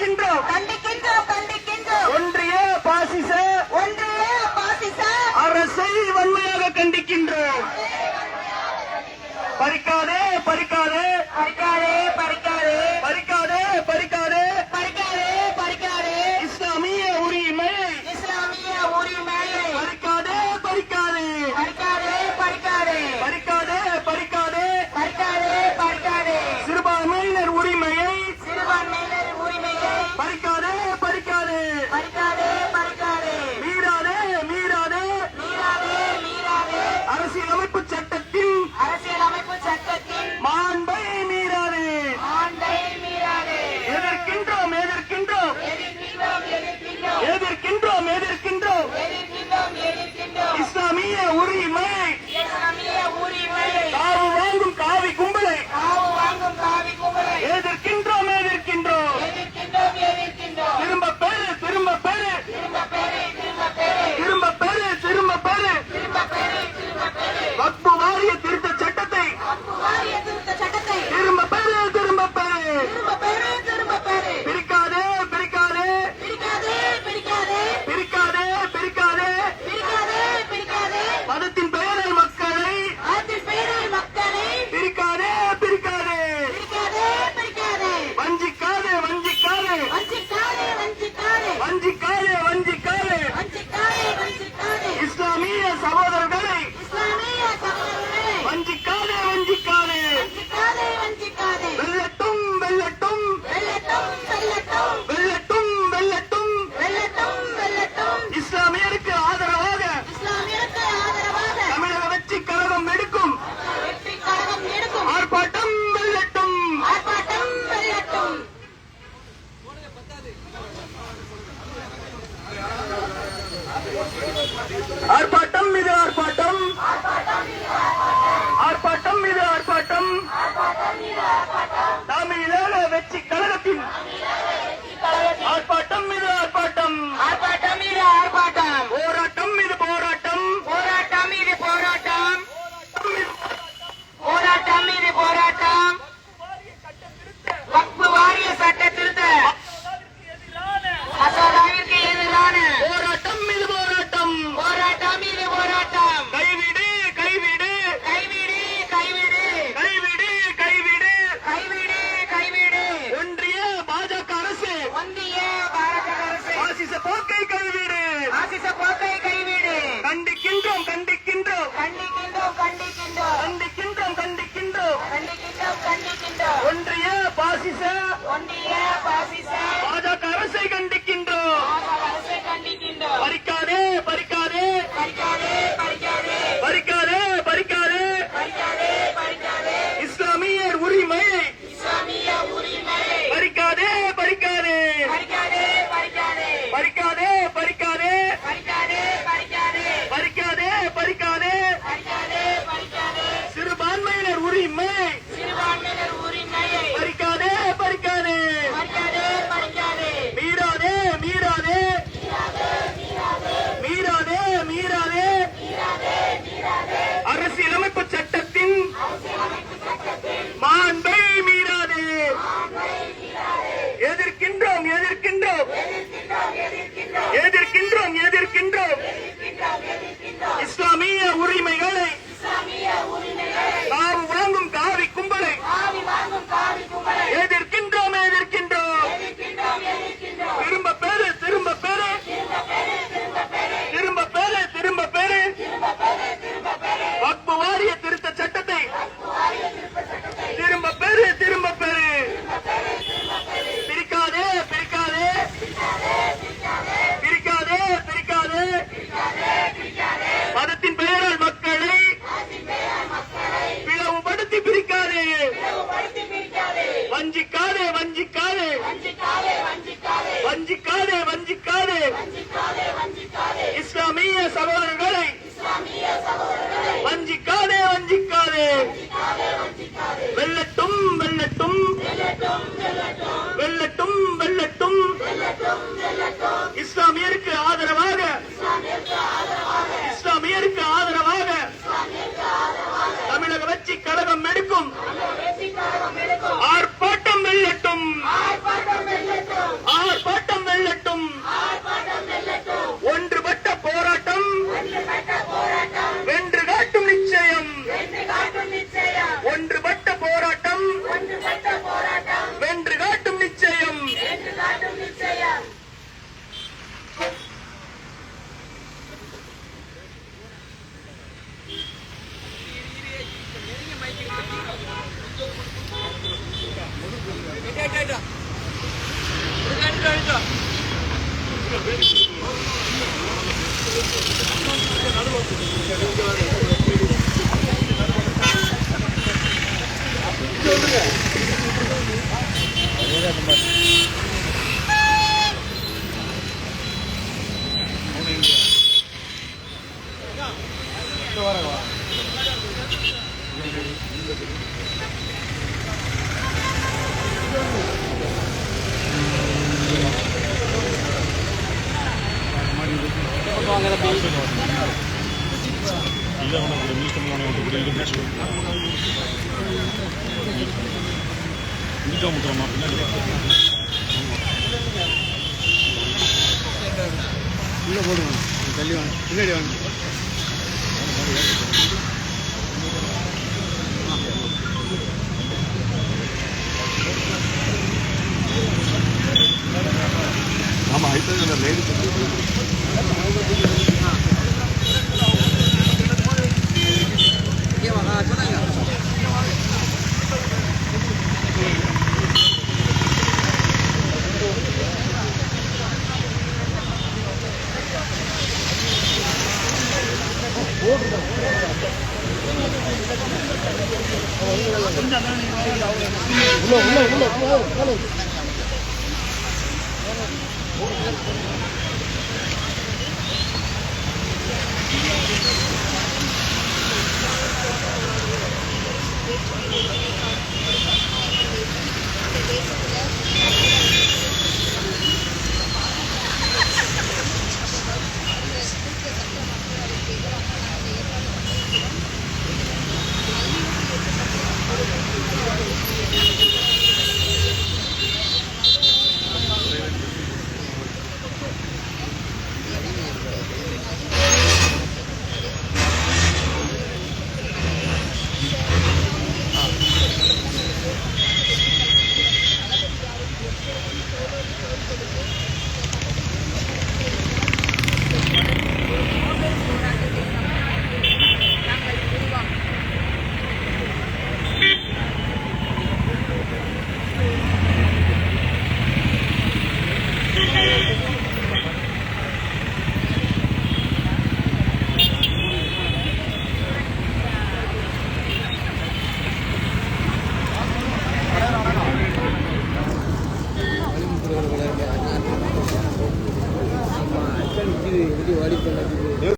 கண்டிக்கின்றோம் கண்டிக்கின்றோம் கண்டிக்கின்றோம். ஒன்றிய பாசிச அரசை வன்மையாக கண்டிக்கின்றோம். பறிக்காதே பறிக்காதே பறிக்காதே பறிக்காதே பறிக்காதே பறிக்காதே பறிக்காதே பறிக்காதே இஸ்லாமிய உரிமை இஸ்லாமிய உரிமையை பறிக்காதே பறிக்காதே பறிக்காதே பறிக்காதே பறிக்காதே பறிக்காதே பறிக்காதே பறிக்காதே சிறுபான்மையினர் உரிமையை சிறுபான்மையினர் உரிமையை பறிக்காதே பறிக்காதே பறிக்காதே பறிக்காதே மீறாதே மீறாதே மீறாதே மீறாதே அரசியலமைப்பு சட்டத்தின் அரசியலமைப்பு சட்டத்தின் மாண்பை மீறாதே ஆண்டை மீறாதே எதிர்க்கின்றோம் எதிர்க்கின்றோம் எதிர்க்கின்றோம் எதிர்க்கின்றோம் எதிர்க்கின்றோம் எதிர்க்கின்றோம் எதிர்க்கின்றோம் எதிர்க்கின்றோம் இஸ்லாமிய உரிமை இஸ்லாமிய உரிமையை காவு வாங்கும் காவி கும்பலை காவு வாங்கும் காவி கும்பலை எதிர்க்கின்றோம் எதிர்க்கின்றோம் எதிர்க்கின்றோம் எதிர்க்கின்றோம் திரும்ப பெறு திரும்ப பெறு திரும்ப பெறு திரும்ப பெறு திரும்ப பெறு திரும்ப பெறு திரும்ப பெறு திரும்ப பெறு வக்பு வாரிய திருத்த சட்டத்தை வாரிய திருத்த சட்டத்தை திரும்ப பெறு திரும்ப பெறு திரும்ப பெறு திரும்ப பெறு பிரிக்காதே பிரிக்காதே பிரிக்காதே பிரிக்காதே பிரிக்காதே பிரிக்காதே பிரிக்காதே பிரிக்காதே மதத்தின் பெயரில் மக்களை அதன் பெயரால் மக்களை பிரிக்காதே பிரிக்காதே பிரிக்காதே பிரிக்காதே வஞ்சிக்காதே வஞ்சிக்காதே வஞ்சிக்காதே வஞ்சிக்காதே வஞ்சிக்காதே வஞ்சிக்காதே வஞ்சிக்காதே வஞ்சிக்காதே இஸ்லாமிய சகோதரர்களை இஸ்லாமிய சகோதரர்களே வஞ்சிக்காதே வஞ்சிக்காதே வஞ்சிக்காதே வஞ்சிக்காதே வெல்லட்டும் வெல்லட்டும் வெல்லட்டும் வெல்லட்டும் வெல்லட்டும் வெல்லட்டும் வெல்லட்டும் வெல்லட்டும் இஸ்லாமியருக்கு ஆதரவாக இஸ்லாமியருக்கு ஆதரவாக தமிழக வெற்றி கழகம் எடுக்கும் வெற்றி கழகம் எடுக்கும் ஆர்ப்பாட்டம் வெல்லட்டும் ஆர்ப்பாட்டம் வெல்லட்டும். ஆர்ப்பாட்டம் மீது ஆர்ப்பாட்டம் ஆர்ப்பாட்டம் மீது ஆர்ப்பாட்டம் தமிழக வெற்றி கழகத்தின் ஆர்ப்பாட்டம் மீது ஆர்ப்பாட்டம் ஆர்ப்பாட்டம் மீது ஆர்ப்பாட்டம் போராட்டம் மீது போராட்டம் போராட்டம் மீது போராட்டம் போராட்டம் மீது போராட்டம் வக்பு வாரிய சட்ட திருத்த மசோதாவிற்கு எதிரான போராட்டம் மீது போராட்டம் போராட்டம் மீது போராட்டம் கைவிடு கைவிடு கைவிடு கைவிடு கைவிடு கைவிடு கைவிடு கைவிடு ஒன்றிய பாஜக அரசு ஒன்றிய பாரத அரசு பாசிச போக்கை கைவிடு ஆசிச போக்கை கைவிடு கண்டிக்கின்றோம் கண்டிக்கின்றோம் கண்டிக்கின்றோம் கண்டிக்கின்றோம் கண்டிக்கின்றோம் கண்டிக்கின்றோம் கண்டிக்கின்றோம் கண்டிக்கின்றோம் ஒன்றிய பாசிச ஒன்றிய பாசிச பாஜக அரசை கண்டிக்கின்றோம் பாரத அரசை கண்டிக்கின்றோம் பறிக்காதே பறிக்காதே பறிக்காதே பறிக்காதே பறிக்காதே பறிக்காதே பறிக்காதே பறிக்காதே இஸ்லாமியர் உரிமையை இஸ்லாமிய உரிமையை பறிக்காதே பறிக்காதே பறிக்காதே பறிக்காதே பறிக்காதே பறிக்காதே பறிக்காதே பறிக்காதே பறிக்காதே பறிக்காதே பறிக்காதே பறிக்காதே சிறுபான்மையினர் உரிமை சிறுபான்மையினர் உரிமையை பறிக்காதே பறிக்காதே பறிக்காதே பறிக்காதே மீறாதே மீறாதே மீறாதே மீறாதே அரசியலமைப்பு சட்டத்தின் மாண்பை மீறாதே எதிர்க்கின்றோம் எதிர்க்கின்றோம் எதிர்க்கின்றோம் எதிர்க்கின்றோம் இஸ்லாமிய உரிமைகளை காவு வாங்கும் காவி கும்பலை காவி வாங்கும் காவி கும்பலை எதிர்க்கின்றோம் எதிர்க்கின்றோம் திரும்ப பெறு திரும்ப பெறு திரும்ப பெறு திரும்ப பெறு வக்பு வாரிய திருத்த சட்டத்தை திரும்ப பெறு திரும்ப பெறு பிரிக்காதே பிரிக்காதே பிரிக்காதே பிரிக்காதே மதத்தின் பெயரால் மக்களை பிளவுபடுத்தி பிரிக்காதே வஞ்சிக்காதே வஞ்சிக்காதே வஞ்சிக்காதே வஞ்சிக்காதே இஸ்லாமிய சகோதரர்களை வஞ்சிக்காதே வஞ்சிக்காதே வெல்லட்டும் வெல்லட்டும் வெல்லட்டும் வெல்லட்டும் இஸ்லாமியருக்கு ஆதரவாக இஸ்லாமியருக்கு ஆதரவாக தமிழக வெற்றி கழகம் எடுக்கும் ஆர்ப்பாட்டம் வெல்லட்டும் உள்ள போடுவாங்க தள்ளி வாங்க பின்னாடி வாங்க ஆமா ஐட்டம் லேடிஸ்